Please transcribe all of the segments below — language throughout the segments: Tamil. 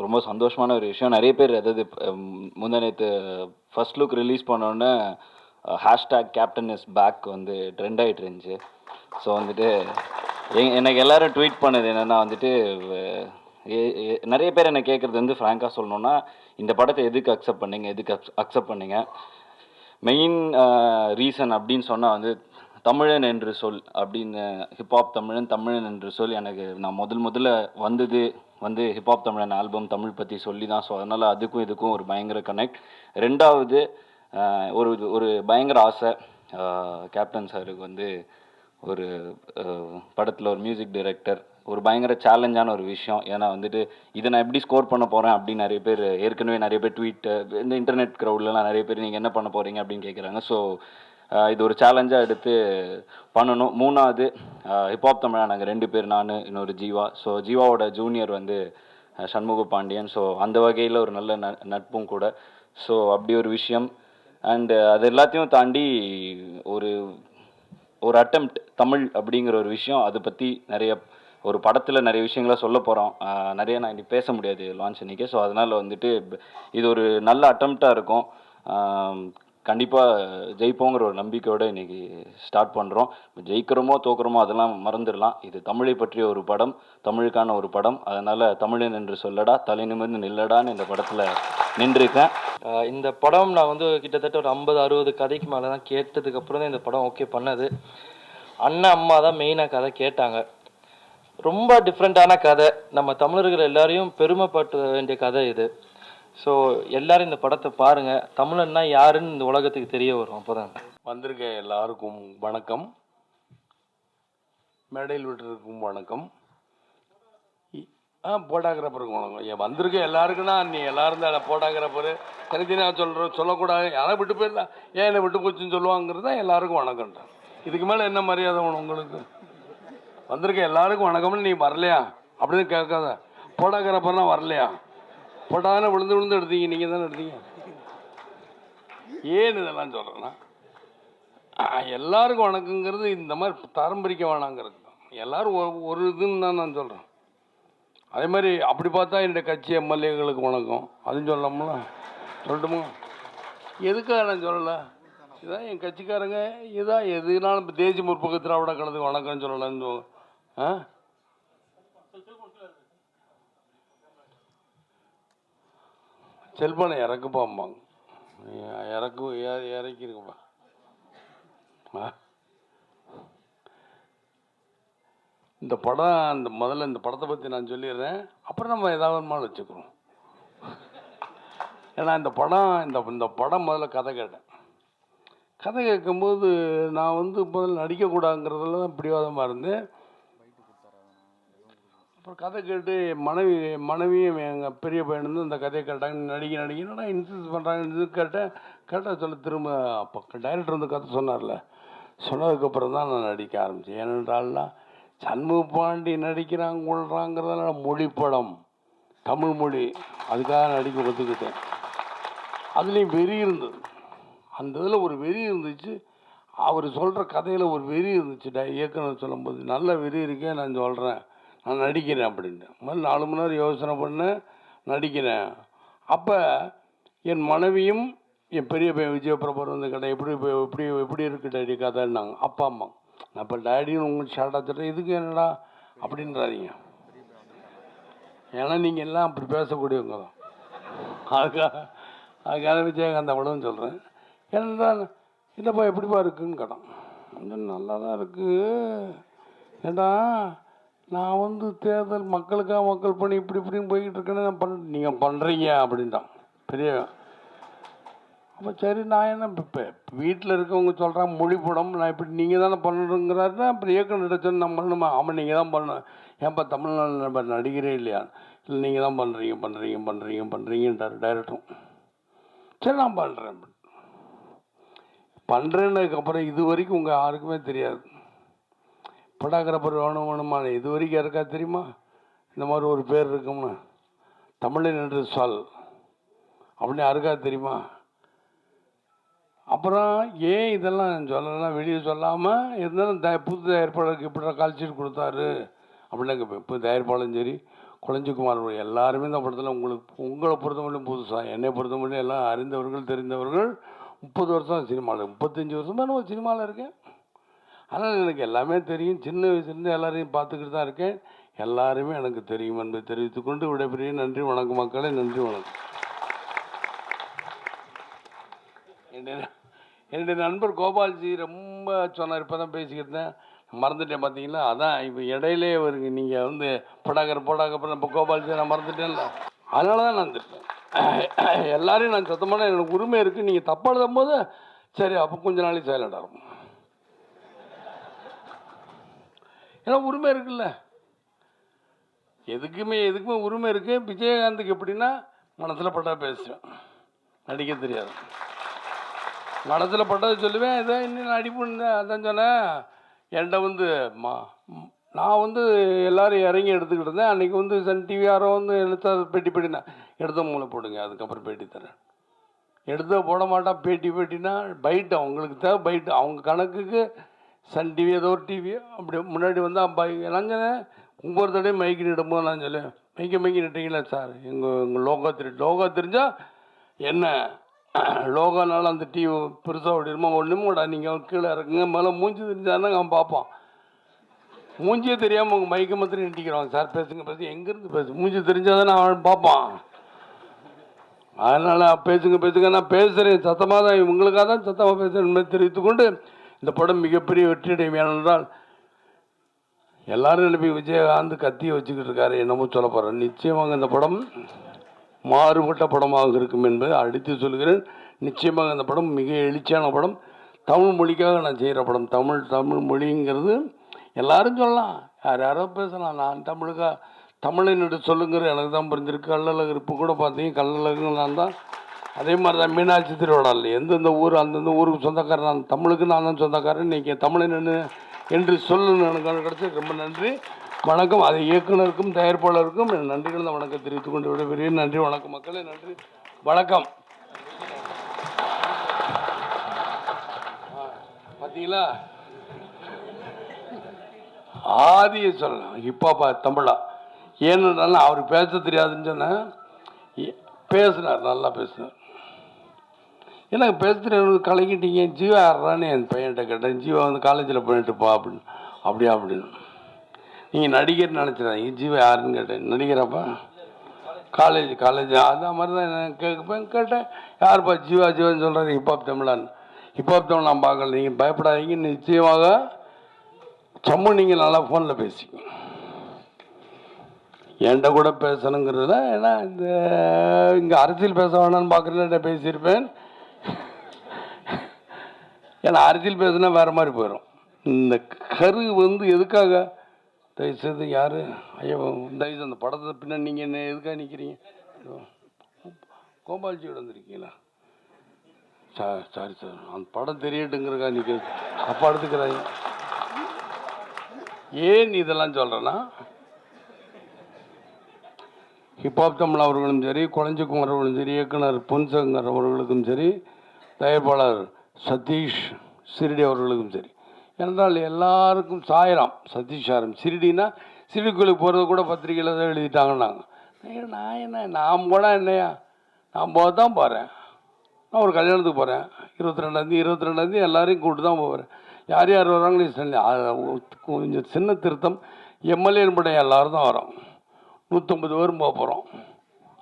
ரொம்ப சந்தோஷமான ஒரு விஷயம். நெறைய பேர் அதாவது முந்தா நேத்து ஃபர்ஸ்ட் லுக் ரிலீஸ் பண்ணோனே ஹேஷ்டேக் கேப்டன் இஸ் பேக் வந்து ட்ரெண்ட் ஆயிட்டு இருந்துச்சு. ஸோ வந்துட்டு எனக்கு எல்லாரும் ட்வீட் பண்ணது என்னன்னா வந்துட்டு நெறைய பேர் என்ன கேட்குறது வந்து ஃப்ராங்காக சொல்லணும்னா, இந்த படத்தை எதுக்கு அக்செப்ட் பண்ணீங்க? எதுக்கு அக்செப்ட் பண்ணீங்க? மெயின் ரீசன் அப்படின்னு சொன்னா வந்து தமிழன் என்று சொல் அப்படின்னு ஹிப்ஹாப் தமிழன் தமிழன் என்று சொல் எனக்கு நான் முதல்ல வந்தது வந்து ஹிப்ஹாப் தமிழன் ஆல்பம் தமிழ் பற்றி சொல்லி தான். ஸோ அதனால் அதுக்கும் இதுக்கும் ஒரு பயங்கர கனெக்ட். ரெண்டாவது ஒரு ஒரு பயங்கர ஆசை கேப்டன் சாருக்கு வந்து ஒரு படத்தில் ஒரு மியூசிக் டைரக்டர் ஒரு பயங்கர சேலஞ்சான ஒரு விஷயம். ஏன்னா வந்துட்டு இதை நான் எப்படி ஸ்கோர் பண்ண போகிறேன் அப்படின்னு நிறைய பேர் ஏற்கனவே நிறைய பேர் ட்வீட் இந்த இன்டர்நெட் க்ரௌட்லலாம் நிறைய பேர் நீங்கள் என்ன பண்ண போகிறீங்க அப்படின்னு கேட்குறாங்க. ஸோ இது ஒரு சேலஞ்சாக எடுத்து பண்ணணும். மூணாவது ஹிப்ஹாப் தமிழா நாங்கள் 2 பேர், நான் இன்னொரு ஜீவா. ஸோ ஜீவாவோட ஜூனியர் வந்து சண்முக பாண்டியன். ஸோ அந்த வகையில் ஒரு நல்ல நட்பும் கூட. ஸோ அப்படி ஒரு விஷயம். அண்டு அது எல்லாத்தையும் தாண்டி ஒரு ஒரு அட்டெம்ப்ட் தமிழ் அப்படிங்கிற ஒரு விஷயம், அதை பற்றி நிறைய ஒரு படத்தில் நிறைய விஷயங்களை சொல்ல போகிறோம். நிறைய நான் இன்னைக்கு பேச முடியாது லான்ச் அன்றைக்கி. ஸோ அதனால் வந்துட்டு இது ஒரு நல்ல அட்டெம்ப்டாக இருக்கும். கண்டிப்பாக ஜெயிப்போங்கிற ஒரு நம்பிக்கையோடு இன்றைக்கி ஸ்டார்ட் பண்ணுறோம். ஜெயிக்கிறோமோ தோக்குறோமோ அதெல்லாம் மறந்துடலாம். இது தமிழை பற்றிய ஒரு படம், தமிழுக்கான ஒரு படம். அதனால் தமிழன் என்று சொல்லடா, தலை நிமிர்ந்து நில்லடான்னு இந்த படத்தில் நின்றுருக்கேன். இந்த படம் நான் வந்து கிட்டத்தட்ட ஒரு 50-60 கதைக்கு மேலே தான் கேட்டதுக்கப்புறம் தான் இந்த படம் ஓகே பண்ணது. அண்ணன் அம்மா தான் மெயினாக கதை கேட்டாங்க. ரொம்ப டிஃப்ரெண்ட்டான கதை, நம்ம தமிழர்கள் எல்லாரையும் பெருமைப்பட்ட வேண்டிய கதை இது. ஸோ எல்லாரும் இந்த படத்தை பாருங்கள். தமிழன்னா யாருன்னு இந்த உலகத்துக்கு தெரிய வரும். அப்போ தான் வந்திருக்க எல்லாருக்கும் வணக்கம், மேடையில் விட்டுருக்கும் வணக்கம், போட்டோகிராஃபருக்கு வணக்கம். வந்திருக்க எல்லாருக்குன்னா நீ எல்லாரும் தான் போட்டோகிராஃபரு தனித்தனியாக சொல்லக்கூடாது. யாரை விட்டு போயிடலாம், ஏன் என்னை விட்டு போச்சுன்னு சொல்லுவாங்கிறது தான் எல்லாருக்கும் வணக்கம்ன்றேன். இதுக்கு மேலே என்ன மரியாதை வேணும் உங்களுக்கு? வந்திருக்க எல்லாருக்கும் வணக்கம்னு நீ வரலையா அப்படின்னு கேட்காத. போட்டோகிராஃபர்லாம் வரலையா? போட்டாதானே விழுந்து எடுத்தீங்க, நீங்கள் தானே எடுத்தீங்க. ஏன் இதெல்லாம் சொல்கிறேன்னா, எல்லாருக்கும் வணக்கங்கிறது இந்த மாதிரி தரம்பிரிக்க வேணாங்கிறது தான். எல்லோரும் ஒரு இதுன்னு தான் நான் சொல்கிறேன். அதே மாதிரி அப்படி பார்த்தா என்னுடைய கட்சி எம்எல்ஏகளுக்கு வணக்கம் அதுவும் சொல்லலாம்ல, சொல்லட்டுமா? எதுக்காக நான் சொல்லலை? இதான் என் கட்சிக்காரங்க, இதான் எதுனாலும் இப்போ தேசிய முற்போக்கு திராவிட கழகத்துக்கு வணக்கம்னு சொல்லலான்னு செல்பனை இறக்குப்பாம்பாங்க, இறக்கிருக்குப்பா. இந்த படம் முதல்ல இந்த படத்தை பற்றி நான் சொல்லிடுறேன், அப்புறம் நம்ம ஏதாவது மாதிரி வச்சுக்கிறோம். ஏன்னா இந்த படம் முதல்ல கதை கேட்டேன். கதை கேட்கும்போது நான் வந்து முதல்ல நடிக்கக்கூடாதுங்கிறதுல தான் பிடிவாதமாக இருந்தேன். அப்புறம் கதை கேட்டு மனைவியும் எங்கள் பெரிய பையனு இந்த கதையை கேட்டாங்க, நடிக்கணும்னா இன்ட்ரெஸ்ட் பண்ணுறாங்க. கேட்டால் சொல்ல திரும்ப அப்போ டைரக்டர் வந்து கதை சொன்னார்ல, சொன்னதுக்கப்புறம் தான் நான் நடிக்க ஆரம்பித்தேன். ஏனென்றால்னா சண்முக பாண்டி நடிக்கிறாங்கிறதால மொழி படம், தமிழ் மொழி, அதுக்காக நடிக்க ஒத்துக்கிட்டேன். அதுலேயும் வெறி இருந்தது, அந்த இதில் ஒரு வெறி இருந்துச்சு. அவர் சொல்கிற கதையில் ஒரு வெறி இருந்துச்சு. இயக்குனர் சொல்லும்போது நல்ல வெறி இருக்கே, நான் சொல்கிறேன், நான் நடிக்கிறேன் அப்படின்ட்டு. முதல்ல 4 மணி நேரம் யோசனை பண்ணேன், நடிக்கிறேன். அப்போ என் மனைவியும் என் பெரிய பையன் விஜயபிரபர் வந்து கடை எப்படி இருக்கு டேடி கதைன்னாங்க. அப்பா அம்மா நான் இப்போ டேடின்னு உங்களுக்கு ஷார்ட்டாக சொல்கிறேன், இதுக்கு என்னடா அப்படின்றாதீங்க, ஏன்னா நீங்கள் எல்லாம் அப்படி பேசக்கூடியவங்க தான். அதுக்காக விஜயகாந்த் அவ்வளோன்னு சொல்கிறேன். ஏன்னா இல்லைப்பா எப்படிப்பா இருக்குன்னு கேட்டான். நல்லா தான் இருக்குது, ஏண்டா நான் வந்து தேர்தல் மக்களுக்காக மக்கள் பண்ணி இப்படின்னு போய்கிட்டு இருக்கேன்னு நீங்கள் பண்ணுறீங்க அப்படின்ட்டான் பெரிய. அப்போ சரி, நான் என்ன இப்போ வீட்டில் இருக்கவங்க சொல்கிறாங்க மொழி படம், நான் இப்படி நீங்கள் தானே பண்ணணுங்கிறாருன்னா அப்புறம் இயக்குனர் சொன்ன நம்ம பண்ணணுமா? ஆமாம் நீங்கள் தான் பண்ணணும். ஏன்ப்பா தமிழ்நாடு நம்ம நடிக்கிறே இல்லையா? இல்லை நீங்கள் தான் பண்ணுறீங்கன்றார் டைரக்டரும். சரி நான் பண்ணுறேன்னதுக்கப்புறம் இது வரைக்கும் உங்கள் யாருக்குமே தெரியாது. போட்டோகிராஃபர் வேணுமா இது வரைக்கும் யாருக்கா தெரியுமா இந்த மாதிரி ஒரு பேர் இருக்கும்னு? தமிழன் என்று சொல் அப்படின்னு யாருக்கா தெரியுமா? அப்புறம் ஏன் இதெல்லாம் சொல்லலாம், வெளியே சொல்லாமல் இருந்தாலும் புது தயாரிப்பாளருக்கு இப்படி கால்ஷீட் கொடுத்தாரு அப்படின்னாங்க. இப்போ தயாரிப்பாளரும் சரி, குளஞ்சிக்குமார் எல்லாருமே இந்த படத்தில் உங்களை பொறுத்தமட்டும் புதுசாக, என்னை பொறுத்தமட்டும் எல்லாம் அறிந்தவர்கள் தெரிந்தவர்கள். 30 வருஷம் சினிமாவில், 35 வருஷமாக நான் சினிமாவில் இருக்கேன். ஆனால் எனக்கு எல்லாமே தெரியும். சின்ன வயசுலேருந்து எல்லாரையும் பார்த்துக்கிட்டு தான் இருக்கேன். எல்லாருமே எனக்கு தெரியும் என்பதை தெரிவித்துக்கொண்டு விடைபெரிய நன்றி வணக்கம் மக்களே. நன்றி வணக்கம். என்னுடைய நண்பர் கோபால்ஜி ரொம்ப சொன்னார், இப்போ தான் பேசிக்கிட்டு இருந்தேன், மறந்துட்டேன் பார்த்தீங்களா. அதான் இப்போ இடையிலே வருங்க, நீங்கள் வந்து போடாக்கப்புறம் இப்போ கோபால்ஜி நான் மறந்துட்டேன்ல, அதனால தான் நான் இருப்பேன். எல்லாரையும் நான் சத்தமான எனக்கு உரிமை இருக்குது. நீங்கள் தப்பாக எழுதும் போது சரி, அப்போ கொஞ்ச நாளைக்கு சைலண்டாக இருக்கும். ஏன்னா உரிமை இருக்குல்ல, எதுக்குமே உரிமை இருக்குது. விஜயகாந்துக்கு எப்படின்னா மனசில் பட்டா பேசுவேன், நடிக்க தெரியாது. மனசில் பட்டதை சொல்லுவேன். இதை இன்னும் நடிப்புன்னு அதான் சொன்னேன். என்கிட்ட வந்து நான் வந்து எல்லோரும் இறங்கி எடுத்துக்கிட்டு இருந்தேன். அன்றைக்கி வந்து சன் டிவி யாரோ வந்து எடுத்த பேட்டினா எடுத்த மூளை போடுங்க, அதுக்கப்புறம் பேட்டி தரேன். எடுத்த போட மாட்டான். பேட்டினா பைட்டு அவங்களுக்கு தேவை, பைட்டு அவங்க கணக்குக்கு. சன் டிவி ஏதோ ஒரு டிவி அப்படி முன்னாடி வந்து நான் சொன்னேன், ஒவ்வொரு தடையும் மைக்கு நிடும்போது நான் சொல்லுவேன், மைக்கு நிட்டீங்களா சார், எங்கள் லோகோ தெரிஞ்சால் என்ன லோகோனால அந்த டிவி பெருசாக ஓடிடுமா, ஒன்றுமோடா நீங்கள் கீழே இறக்குங்க, மேலே மூஞ்சி தெரிஞ்சாருன்னா அவன் பார்ப்பான். மூஞ்சியே தெரியாமல் உங்கள் மைக்கை மாத்திரம் நிட்டிக்கிறான். சார் பேசுங்க எங்கேருந்து மூஞ்சி தெரிஞ்சால் தானே அவன் பார்ப்பான். அதனால் பேசுங்க நான் பேசுகிறேன் சத்தமாக தான், இவங்களுக்காக தான் சத்தமாக பேசுகிறேன் என்பதை தெரிவித்துக்கொண்டு இந்த படம் மிகப்பெரிய வெற்றியடையும். ஏனென்றால் எல்லாரும் நினைப்பி விஜயகாந்த் கத்தியை வச்சுக்கிட்டு இருக்காரு, என்னமோ சொல்ல போகிறேன். நிச்சயமாக இந்த படம் மாறுபட்ட படமாக இருக்கும் என்பதை அடித்து சொல்கிறேன். நிச்சயமாக இந்த படம் மிக எழுச்சியான படம். தமிழ் மொழிக்காக நான் செய்கிற படம். தமிழ் மொழிங்கிறது எல்லாரும் சொல்லலாம், யாரோ பேசலாம். நான் தமிழன்னு சொல்லுங்கிற எனக்கு தான் புரிஞ்சிருக்கு. கள்ளழகர் இப்போ கூட பார்த்தீங்க, கள்ளழகு நான் தான். அதே மாதிரி தான் மீனாட்சி திருவிழாவில் எந்தெந்த ஊர் அந்தந்த ஊருக்கு சொந்தக்காரன். நான் தமிழுக்கு நான் தான் சொந்தக்காரன். இன்றைக்கி தமிழன் என்று சொல்லணும் எனக்கு கிடச்சி ரொம்ப நன்றி வணக்கம். அது இயக்குனருக்கும் தயாரிப்பாளருக்கும் என் நன்றிகள் தான் வணக்கம் தெரிவித்துக் கொண்டு விடைபெரிய நன்றி வணக்கம் மக்களே. நன்றி வணக்கம். பார்த்தீங்களா, ஆதியை சொல்லலாம் ஹிப்பாப்பா தமிழா. ஏன்னு அவர் பேச தெரியாதுன்னு சொன்னேன், பேசினார், நல்லா பேசினார். எனக்கு பேச தெரியாது, கலக்கிட்டீங்க. ஜீவா யாரான்னு என் பையன்கிட்ட கேட்டேன். ஜீவா வந்து காலேஜில் பண்ணிட்டுப்பா அப்படின்னு. நீங்கள் நடிகர் நினச்சிடாதீங்க, ஜீவா யாருன்னு கேட்டேன். நடிகராப்பா, காலேஜ் அது மாதிரி தான் கேட்டேன். யாருப்பா ஜீவான்னு சொல்கிறாரு, ஹிப்ஹாப் தமிழான்னு. ஹிப்ஹாப் தமிழ் நான் பார்க்கல, நீங்கள் பயப்படாதீங்க. நிச்சயமாக சம்மு நீங்கள் நல்லா ஃபோனில் பேசிங்க, என்கிட்ட கூட பேசணுங்கிறதுல. ஏன்னா இங்கே அரசியல் பேச வேணான்னு பார்க்குறேன், பேசியிருப்பேன். ஏன்னா அரசியல் பேசுனா வேறு மாதிரி போயிடும். இந்த கரு வந்து எதுக்காக தயவுசெய்து யார் ஐயோ தயவுசெய்து அந்த படத்தை பின்னாடி நீங்கள் என்ன எதுக்காக நிற்கிறீங்க? கோபால்ஜியோட வந்துருக்கீங்களா? சாரி சார், அந்த படம் தெரியட்டுங்கிறக்கா நிற்க அப்போ எடுத்துக்கிறாங்க. ஏன் இதெல்லாம் சொல்கிறேன்னா, ஹிப்ஹாப் தமிழ் அவர்களும் சரி, குளஞ்சிக்குமார் அவர்களும் சரி, இயக்குனர் பொன்சங்கர் அவர்களுக்கும் சரி, தயாரிப்பாளர் சதீஷ் சிரிடி அவர்களுக்கும் சரி. என்றால் எல்லாருக்கும் சாயலாம் சதீஷ் சாரம். சிரிடினா சிரிடிக்குழுக்கு போகிறது கூட பத்திரிகையில் தான் எழுதிட்டாங்கன்னாங்க. நான் போனால் என்னையா, நான் போக தான் போகிறேன். நான் ஒரு கல்யாணத்துக்கு போகிறேன் 22ஆந்தேதி எல்லாரையும் கூப்பிட்டு தான் போகிறேன். யார் வர்றாங்கன்னு இஷ்டம். கொஞ்சம் சின்ன திருத்தம், எம்எல்ஏ படம் எல்லோரும் தான் வரோம். 150 பேரும் போக போகிறோம்.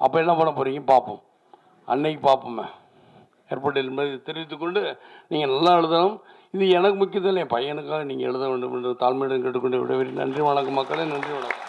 அப்போ என்ன பண்ண போகிறீங்க பார்ப்போம், அன்னைக்கு பார்ப்போமே. ஏற்பட்டு என்பதை தெரிவித்துக்கொண்டு நீங்கள் நல்லா எழுதணும். இது எனக்கு முக்கியத்தில் என் பையனுக்காக நீங்கள் எழுத வேண்டும் என்று தாழ்மையுடன் கேட்டுக்கொண்டு விடைபெறி நன்றி வணக்கம் மக்களே. நன்றி வணக்கம்.